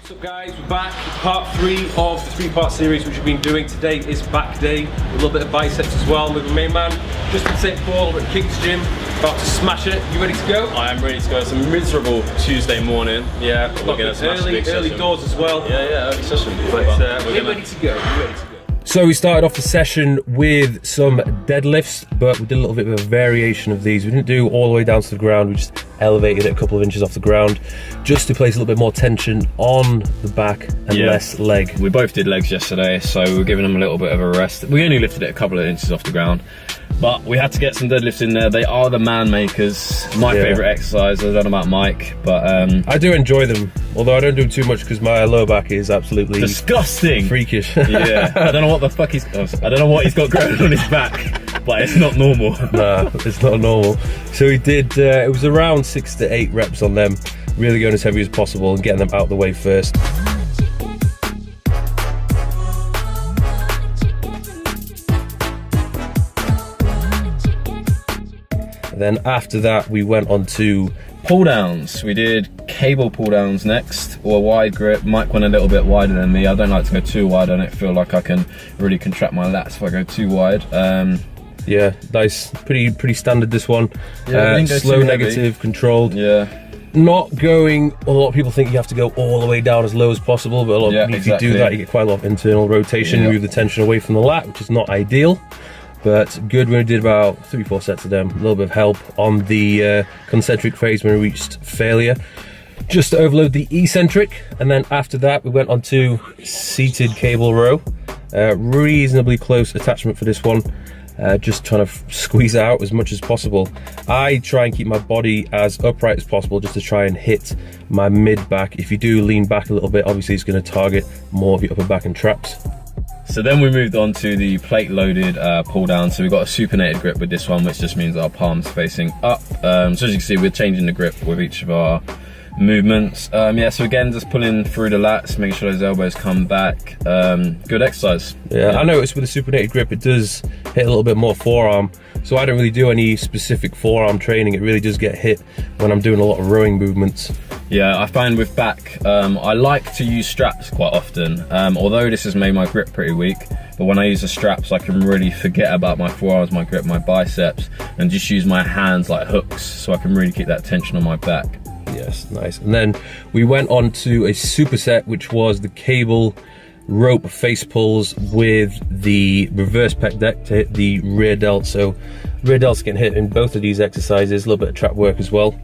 What's up guys, we're back with part 3 of the 3-part series which we've been doing. Today is back day, a little bit of biceps as well with my main man, Justin St. Paul. We're at King's Gym, about to smash it. You ready to go? I am ready to go. It's a miserable Tuesday morning. Yeah, we're going to smash the big early session. doors as well. Yeah, early session. But we're ready to go, So we started off the session with some deadlifts, but we did a little bit of a variation of these. We didn't do all the way down to the ground, we just elevated it a couple of inches off the ground, just to place a little bit more tension on the back and less leg. We both did legs yesterday, so we're giving them a little bit of a rest. We only lifted it a couple of inches off the ground, but we had to get some deadlifts in there. They are the man makers. My favourite exercise. I don't know about Mike, but I do enjoy them, although I don't do them too much because my lower back is absolutely disgusting, freakish. Yeah, I don't know what the fuck he's got growing on his back, but it's not normal. Nah, it's not normal. So we did, it was around 6 to 8 reps on them, really going as heavy as possible and getting them out of the way first. And then after that, we went on to Pulldowns. We did cable pulldowns next, or a wide grip. Mike went a little bit wider than me. I don't like to go too wide. I don't feel like I can really contract my lats if I go too wide. Yeah, nice, pretty standard this one. Yeah, slow, negative, controlled. Yeah. Not going, a lot of people think you have to go all the way down as low as possible, but a lot of, if you do that, you get quite a lot of internal rotation, move the tension away from the lat, which is not ideal. But good when we did about 3-4 sets of them. A little bit of help on the concentric phase when we reached failure. Just to overload the eccentric, and then after that we went on to seated cable row. Reasonably close attachment for this one. Just trying to squeeze out as much as possible. I try and keep my body as upright as possible just to try and hit my mid back. If you do lean back a little bit, obviously it's going to target more of your upper back and traps. So then we moved on to the plate loaded pull down. So we've got a supinated grip with this one, which just means our palms facing up. So as you can see, we're changing the grip with each of our movements. Yeah, so again, just pulling through the lats, making sure those elbows come back. Good exercise. Yeah, I noticed with the supinated grip, it does hit a little bit more forearm. So I don't really do any specific forearm training. It really does get hit when I'm doing a lot of rowing movements. Yeah, I find with back, I like to use straps quite often, although this has made my grip pretty weak. But when I use the straps, I can really forget about my forearms, my grip, my biceps, and just use my hands like hooks, so I can really keep that tension on my back. Yes, nice. And then we went on to a superset, which was the cable rope face pulls with the reverse pec deck to hit the rear delt. So rear delt's getting hit in both of these exercises, a little bit of trap work as well.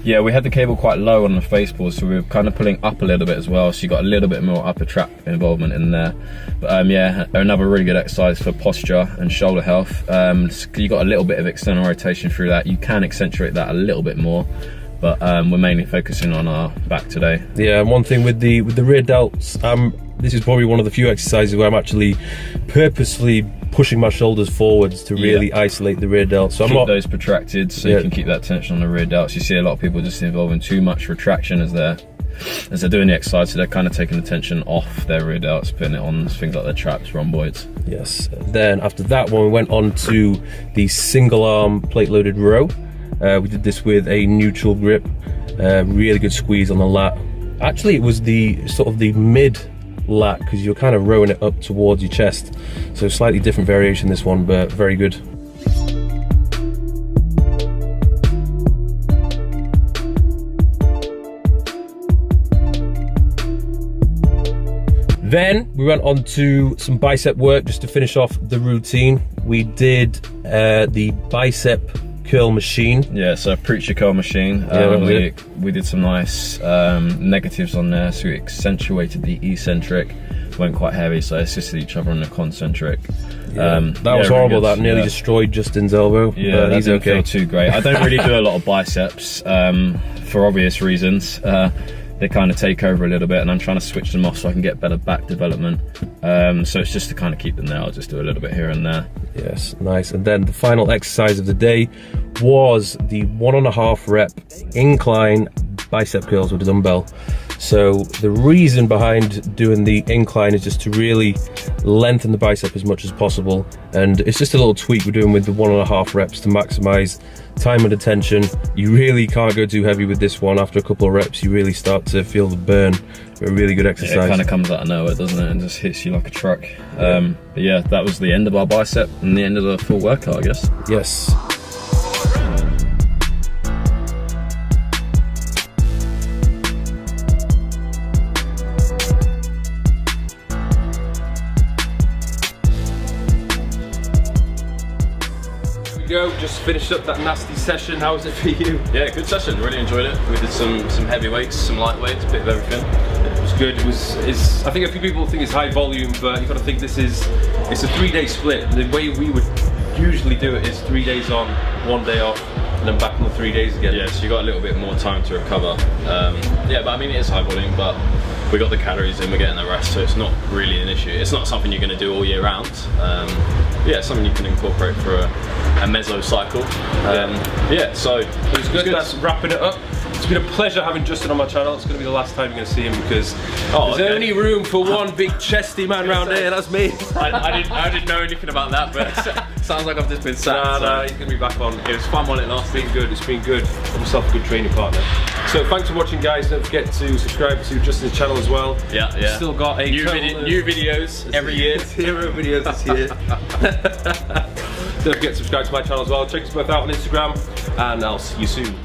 Yeah, we had the cable quite low on the face pulls, so we were kind of pulling up a little bit as well, so you got a little bit more upper trap involvement in there. But yeah, another really good exercise for posture and shoulder health. You got a little bit of external rotation through that. You can accentuate that a little bit more, but we're mainly focusing on our back today. Yeah, and one thing with the rear delts, this is probably one of the few exercises where I'm actually purposefully pushing my shoulders forwards to really isolate the rear delt. So keep those protracted, so you can keep that tension on the rear delts. You see a lot of people just involving too much retraction as they're doing the exercise, so they're kind of taking the tension off their rear delts, putting it on things like their traps, rhomboids. Yes. Then after that one, we went on to the single arm plate loaded row. We did this with a neutral grip, really good squeeze on the lat. Actually, it was the sort of the mid lat, because you're kind of rowing it up towards your chest. So slightly different variation this one, but very good. Then we went on to some bicep work just to finish off the routine. We did the bicep curl machine. Yeah, so preacher curl machine. We did some nice negatives on there, so we accentuated the eccentric, went quite heavy, so assisted each other on the concentric. That was horrible. That nearly destroyed Justin's elbow. Yeah, that didn't feel too great. I don't really do a lot of biceps for obvious reasons. They kind of take over a little bit, and I'm trying to switch them off so I can get better back development. So it's just to kind of keep them there. I'll just do a little bit here and there. Yes, nice. And then the final exercise of the day was the 1.5 rep incline bicep curls with a dumbbell. So the reason behind doing the incline is just to really lengthen the bicep as much as possible, and it's just a little tweak we're doing with the 1.5 reps to maximize time under tension. You really can't go too heavy with this one. After a couple of reps, you really start to feel the burn. A really good exercise. Yeah, it kind of comes out of nowhere, doesn't it, and just hits you like a truck. But yeah, that was the end of our bicep and the end of the full workout, I guess. Yes. Go, just finished up that nasty session. How was it for you? Yeah, good session, really enjoyed it. We did some heavy weights, some light weights, a bit of everything. It was good. I think a few people think it's high volume, but you've got to think it's a 3-day split. The way we would usually do it is 3 days on, 1 day off, and then back on the 3 days again. Yeah, so you got a little bit more time to recover. Yeah, but I mean, it is high volume, but we got the calories in, we're getting the rest, so it's not really an issue. It's not something you're going to do all year round. Yeah, it's something you can incorporate for a meso cycle. Yeah, so it was good. That's wrapping it up. It's been a pleasure having Justin on my channel. It's going to be the last time you're going to see him because there's only room for one big chesty man round here. That's me. I didn't know anything about that, but it sounds like I've just been sacked. Nah, he's going to be back on. It was fun while it lasted. It's been good. It's been good. Got myself a good training partner. So thanks for watching, guys. Don't forget to subscribe to Justin's channel as well. Yeah, yeah. Still got a new videos every year. 0 videos this year. Don't forget to subscribe to my channel as well. Check us both out on Instagram, and I'll see you soon.